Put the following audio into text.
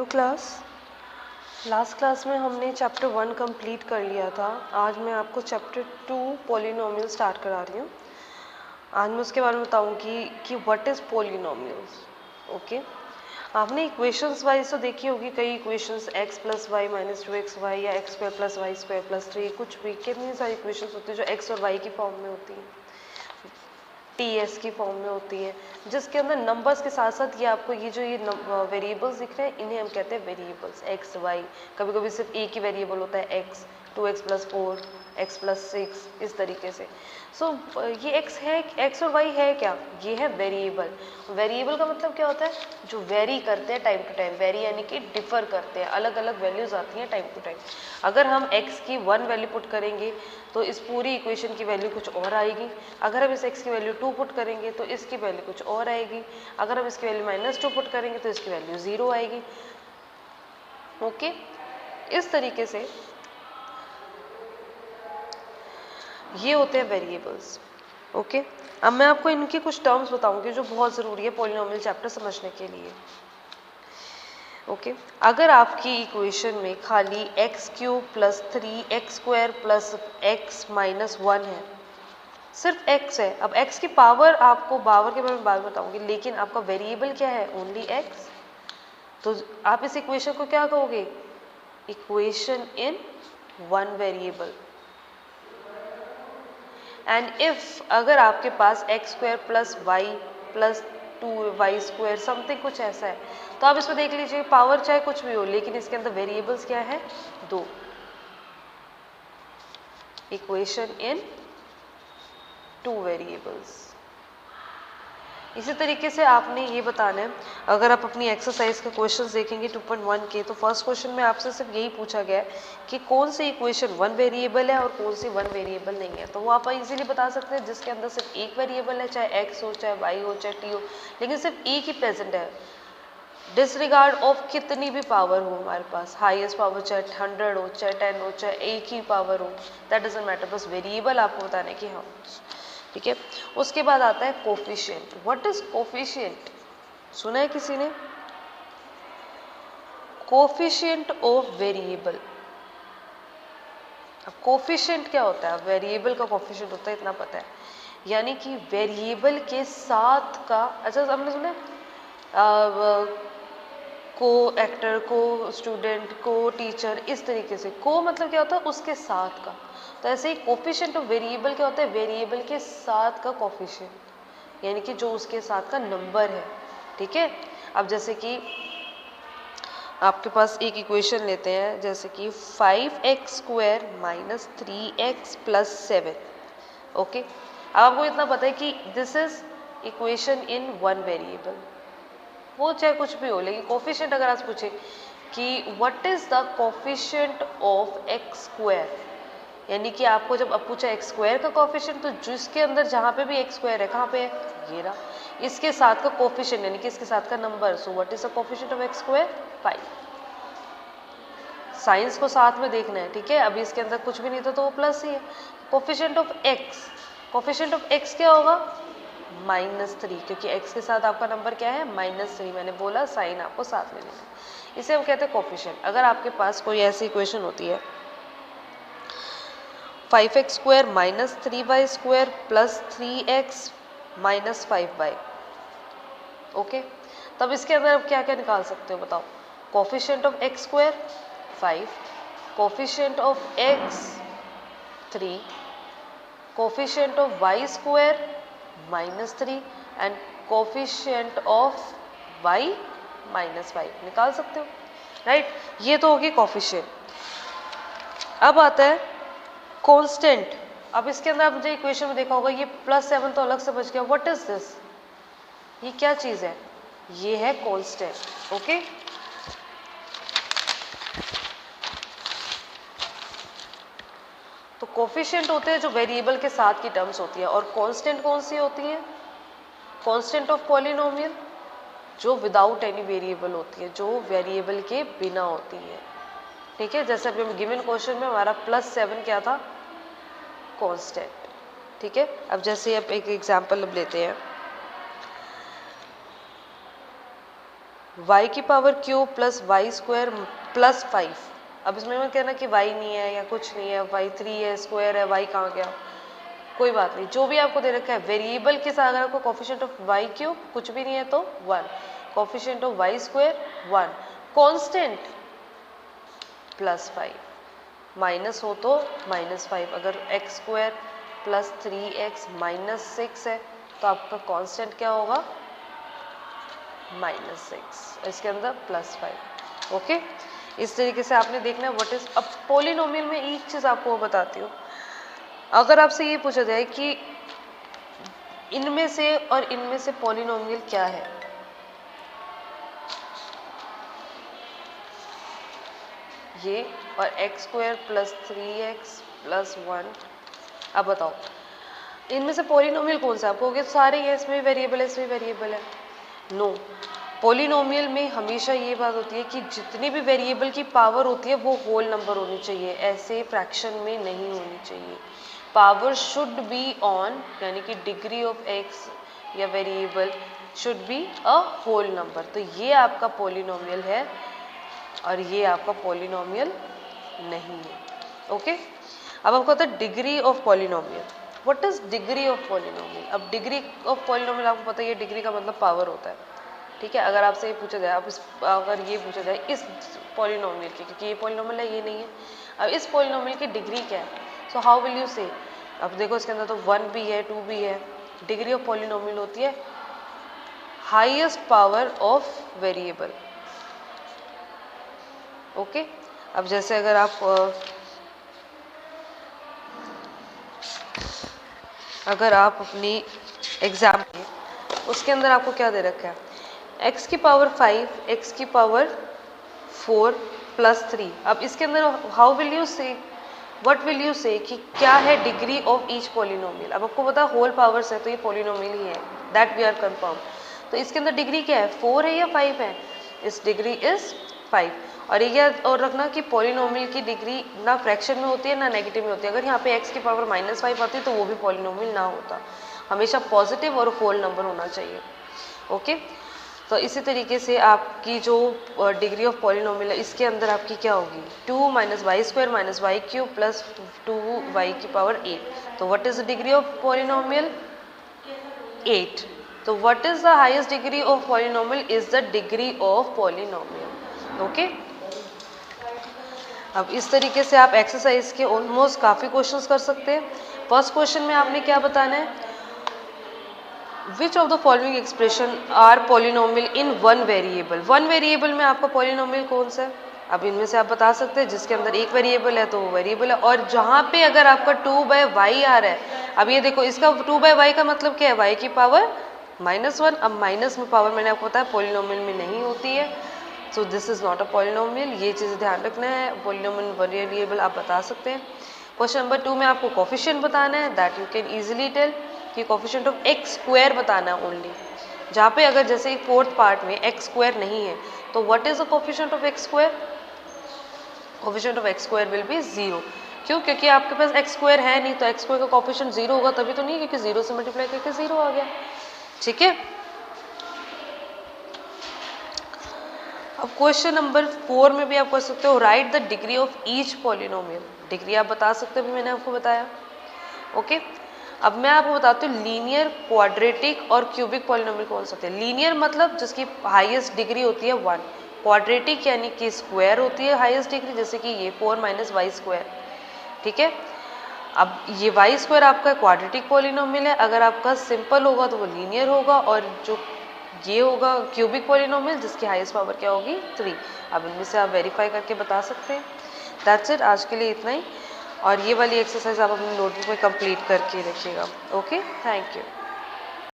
Hello class. Last class में हमने chapter 1 complete कर लिया था। आज मैं आपको चैप्टर 2 पॉलिनोमियल स्टार्ट करा रही हूँ। आज मैं उसके बारे में बताऊँगी कि व्हाट इज़ पॉलिनोमियल्स। ओके, आपने इक्वेशंस वाइज तो देखी होगी, कई equations x plus Y minus 2xy या x square plus Y square plus 3, कुछ भी कितनी सारी इक्वेशंस होती है जो x और y की फॉर्म में होती हैं, ts की फॉर्म में होती है, जिसके अंदर नंबर्स के साथ साथ ये आपको ये जो ये वेरिएबल्स दिख रहे हैं इन्हें हम कहते हैं वेरिएबल्स x y। कभी कभी सिर्फ एक ही वेरिएबल होता है x, 2x plus 4, x plus 6, इस तरीके से। सो ये x है, x और y है क्या, ये है वेरिएबल। वेरिएबल का मतलब क्या होता है, जो वेरी करते हैं टाइम टू टाइम। वेरी यानी कि डिफर करते हैं, अलग अलग वैल्यूज आती हैं टाइम टू टाइम। अगर हम x की 1 वैल्यू पुट करेंगे तो इस पूरी इक्वेशन की वैल्यू कुछ और आएगी। अगर हम इस x की वैल्यू 2 पुट करेंगे तो इसकी वैल्यू कुछ और आएगी। अगर हम इसकी वैल्यू -2 पुट करेंगे तो इसकी वैल्यू 0 आएगी। ओके, इस तरीके से ये होते हैं वेरिएबल्स। ओके, अब मैं आपको इनकी कुछ टर्म्स बताऊंगी जो बहुत ज़रूरी है पॉलिनोमियल चैप्टर समझने के लिए। ओके, अगर आपकी इक्वेशन में खाली x³ plus 3x² plus x minus 1 है, सिर्फ x है। अब x की पावर, आपको पावर के बारे में बाद में बताऊंगी, लेकिन आपका वेरिएबल क्या है, ओनली x। तो आप इस इक्वेशन को क्या कहोगे, equation in one variable. And if अगर आपके पास x² plus Y plus 2y² something कुछ ऐसा है, तो आप इसमें देख लीजिए पावर चाहे कुछ भी हो, लेकिन इसके अंदर वेरिएबल्स क्या है, 2। Equation in 2 variables. इसी तरीके से आपने ये बताना है, अगर आप अपनी एक्सरसाइज के क्वेश्चंस देखेंगे 2.1 के, तो फर्स्ट क्वेश्चन में आपसे सिर्फ यही पूछा गया है कि कौन सी इक्वेशन 1 वेरिएबल है और कौन सी 1 वेरिएबल नहीं है। तो वो आप इजीली बता सकते हैं जिसके अंदर सिर्फ एक वेरिएबल है, चाहे x हो, चाहे y हो, चाहे t हो, लेकिन सिर्फ एक ही प्रेजेंट है, डिसरिगार्ड ऑफ कितनी भी पावर हो हमारे पास, हाईएस्ट पावर चाहे 100 हो, चाहे 10 हो, चाहे एक ही पावर हो, दैट डजंट मैटर, बस वेरिएबल आपको बताना है कि हाँ, ठीक है। उसके बाद आता है कोफिशिएंट। व्हाट इज कोफिशिएंट, सुना है किसी ने, कोफिशिएंट ऑफ वेरिएबल। अब कोफिशिएंट क्या होता है, वेरिएबल का कोफिशिएंट होता है, इतना पता है, यानी कि वेरिएबल के साथ का, अच्छा हमने सुना को एक्टर, को स्टूडेंट, को टीचर, इस तरीके से। को मतलब क्या होता है, उसके साथ का। तो ऐसे ही कोफिशिएंट ऑफ वेरिएबल क्या होता है, वेरिएबल के साथ का कोफिशिएंट, यानी कि जो उसके साथ का नंबर है, ठीक है। अब जैसे कि आपके पास एक इक्वेशन लेते हैं, जैसे कि 5x² minus 3x plus 7। Okay, अब आपको इतना पता है कि this is equation in 1 variable, वो चाहे कुछ भी हो, लेकिन कोफिशिएंट अगर आप पूछे कि what is the coefficient of x², यानी कि आपको जब अब पूछा x² का कोफिशिएंट, तो जिसके अंदर जहाँ पे भी x² है, कहाँ पे है, ये रहा, इसके साथ का कोफिशिएंट यानी कि इसके साथ का number. So what is the coefficient of x², 5। Science को साथ में देखना है, ठीक है। अभी इसके अंदर कुछ भी नहीं था तो वो प्लस ही है। Coefficient of x, coefficient of x क्या होगा, -3, क्योंकि x के साथ आपका नंबर क्या है, -3। मैंने बोला साइन आपको साथ में लेना है, इसे हम कहते हैं कोफिशिएंट। अगर आपके पास कोई ऐसी इक्वेशन होती है 5x² minus 3y² plus 3x minus 5y, okay, तब इसके अंदर आप क्या क्या निकाल सकते हो, बताओ। Coefficient of x² 5, coefficient of x 3, coefficient of y² -3 and coefficient of y -5 निकाल सकते हो, राइट। ये तो होगी कोफिशिएंट। अब आता है कांस्टेंट। अब इसके अंदर आप मुझे इक्वेशन में देखा होगा, ये +7 तो अलग से बच गया। व्हाट इज दिस, ये क्या चीज है, ये है कांस्टेंट। ओके, तो कोफिशिएंट होते हैं जो वेरिएबल के साथ की टर्म्स होती है, और कांस्टेंट कौन सी होती है, कांस्टेंट ऑफ पॉलिनोमियल, जो विदाउट एनी वेरिएबल होती है, जो वेरिएबल के बिना होती है, ठीक है। जैसे अभी गिवन क्वेश्चन में हमारा +7 क्या था, कांस्टेंट, ठीक है। अब जैसे अब एक एग्जांपल अब लेते हैं, वाई की power cube plus Y square plus 5। अब इसमें मैं कहना कि वाई नहीं है या कुछ नहीं है, वाई 3 है, स्क्वायर है, वाई कहाँ गया, कोई बात नहीं, जो भी आपको दे रखा है वेरिएबल के साथ, अगर आपको कोफिशिएंट ऑफ वाई क्यूब कुछ भी नहीं है तो 1, coefficient of Y square 1, constant plus 5, minus हो तो माइनस 5, अगर x square plus 3x minus 6 है तो आपका कांस्टेंट क्या होगा, -6, इसके अंदर +5। ओके, इस तरीके से आपने देखना है व्हाट इज। अब पॉलिनोमियल में एक चीज आपको बताती हूँ, अगर आपसे ये पूछा जाए कि इनमें से और इनमें से पॉलिनोमियल क्या है, ये और x² प्लस 3x प्लस 1, अब बताओ इनमें से पॉलिनोमियल कौन सा, आपको सारे ये इसमें वेरिएबल है, इसमें वेरिएबल है, नो। पॉलिनोमियल में हमेशा ये बात होती है कि जितनी भी वेरिएबल की पावर होती है वो होल नंबर होनी चाहिए, ऐसे फ्रैक्शन में नहीं होनी चाहिए। पावर शुड बी ऑन, यानी कि डिग्री ऑफ एक्स या variable should be a whole number. तो ये आपका पॉलिनोमियल है और ये आपका पॉलिनोमियल नहीं है। ओके, अब आपको आता है degree of polynomial. What is degree of polynomial? अब डिग्री ऑफ पॉलिनोमियल आपको पता है, डिग्री का मतलब पावर होता है, ठीक है। अगर आपसे ये पूछा जाए, अब अगर ये पूछा जाए इस पॉलिनोमियल की, क्योंकि ये पॉलिनोमियल है ये नहीं है, अब इस पॉलिनोमियल की डिग्री क्या है, सो हाउ विल यू से। अब देखो इसके अंदर तो 1 भी है 2 भी है, डिग्री ऑफ पॉलिनोमियल होती है highest power of variable. Okay, अब जैसे अगर आप अपनी एग्जाम उसके अंदर आपको क्या दे रखा है, x की पावर 5, x की पावर 4 प्लस 3। अब इसके अंदर हाउ विल यू से, व्हाट विल यू से कि क्या है डिग्री ऑफ ईच पॉलिनोमियल। अब आपको पता होल पावर्स है तो ये पॉलिनोमियल ही है, दैट वी आर कंफर्म। तो इसके अंदर डिग्री क्या है, 4 है या 5 है, इस डिग्री इज 5। और ये याद और रखना कि पॉलिनोमियल की डिग्री ना फ्रैक्शन में होती है ना नेगेटिव में होती है। अगर यहाँ पे x की पावर -5 आती तो वो भी पॉलिनोमियल ना होता, हमेशा पॉजिटिव और होल नंबर होना चाहिए। ओके, तो इसी तरीके से आपकी जो डिग्री ऑफ पॉलिनोमियल है इसके अंदर आपकी क्या होगी, 2 - y² - y³ प्लस 2y की पावर 8। तो what is the degree of polynomial, 8। तो what is the highest degree of polynomial, is the degree of polynomial. Okay, अब इस तरीके से आप एक्सरसाइज के ऑलमोस्ट काफ़ी क्वेश्चंस कर सकते हैं। फर्स्ट क्वेश्चन में आपने क्या बताना है, which of the following expression are polynomial in one variable. One variable में आपका पॉलिनोमियल कौन सा है, अब इनमें से आप बता सकते हैं, जिसके अंदर एक वेरिएबल है तो वो वेरिएबल है। और जहाँ पे अगर आपका 2/y आ रहा है, अब ये देखो इसका 2/y का मतलब क्या है, y की पावर -1। अब माइनस में पावर मैंने आपको बताया पॉलिनोमियल में नहीं होती है, so this is not a polynomial, ये चीज़ ध्यान रखना है। पॉलिनोमियल वेरिएबल आप बता सकते हैं। क्वेश्चन नंबर 2 में आपको कोफिशिएंट बताना है, that you can easily tell कि कोफिशिएंट ऑफ x² बताना है ओनली, जहाँ पे अगर जैसे 4th पार्ट में x² नहीं है तो what is the coefficient of x², coefficient of x² will be 0। क्यों, क्योंकि आपके पास x² है नहीं, तो x² का कोफिशिएंट 0 होगा तभी तो नहीं, क्योंकि 0 से मल्टीप्लाई करके 0 आ गया, ठीक है। अब क्वेश्चन नंबर 4 में भी आप कर सकते हो, right the degree of each polynomial. Degree आप बता सकते हो, मैंने आपको बताया। ओके, अब मैं आपको बताती हूँ लीनियर, क्वाड्रेटिक और क्यूबिक पॉलिनोमियल कौन सा होते हैं। लीनियर मतलब जिसकी हाईएस्ट डिग्री होती है 1, क्वाड्रेटिक यानी कि स्क्वायर होती है हाईएस्ट डिग्री, जैसे कि ये 4 - y², ठीक है। अब ये y² आपका क्वाड्रेटिक पॉलिनोमियल है, अगर आपका सिंपल होगा तो वो लीनियर होगा, और जो ये होगा क्यूबिक पॉलिनोमियल जिसकी हाईएस्ट पावर क्या होगी, 3। अब इनमें से आप वेरीफाई करके बता सकते हैं। दैट्स इट, आज के लिए इतना ही। और ये वाली एक्सरसाइज आप अपनी नोटबुक में कंप्लीट करके रखिएगा। Okay, thank you.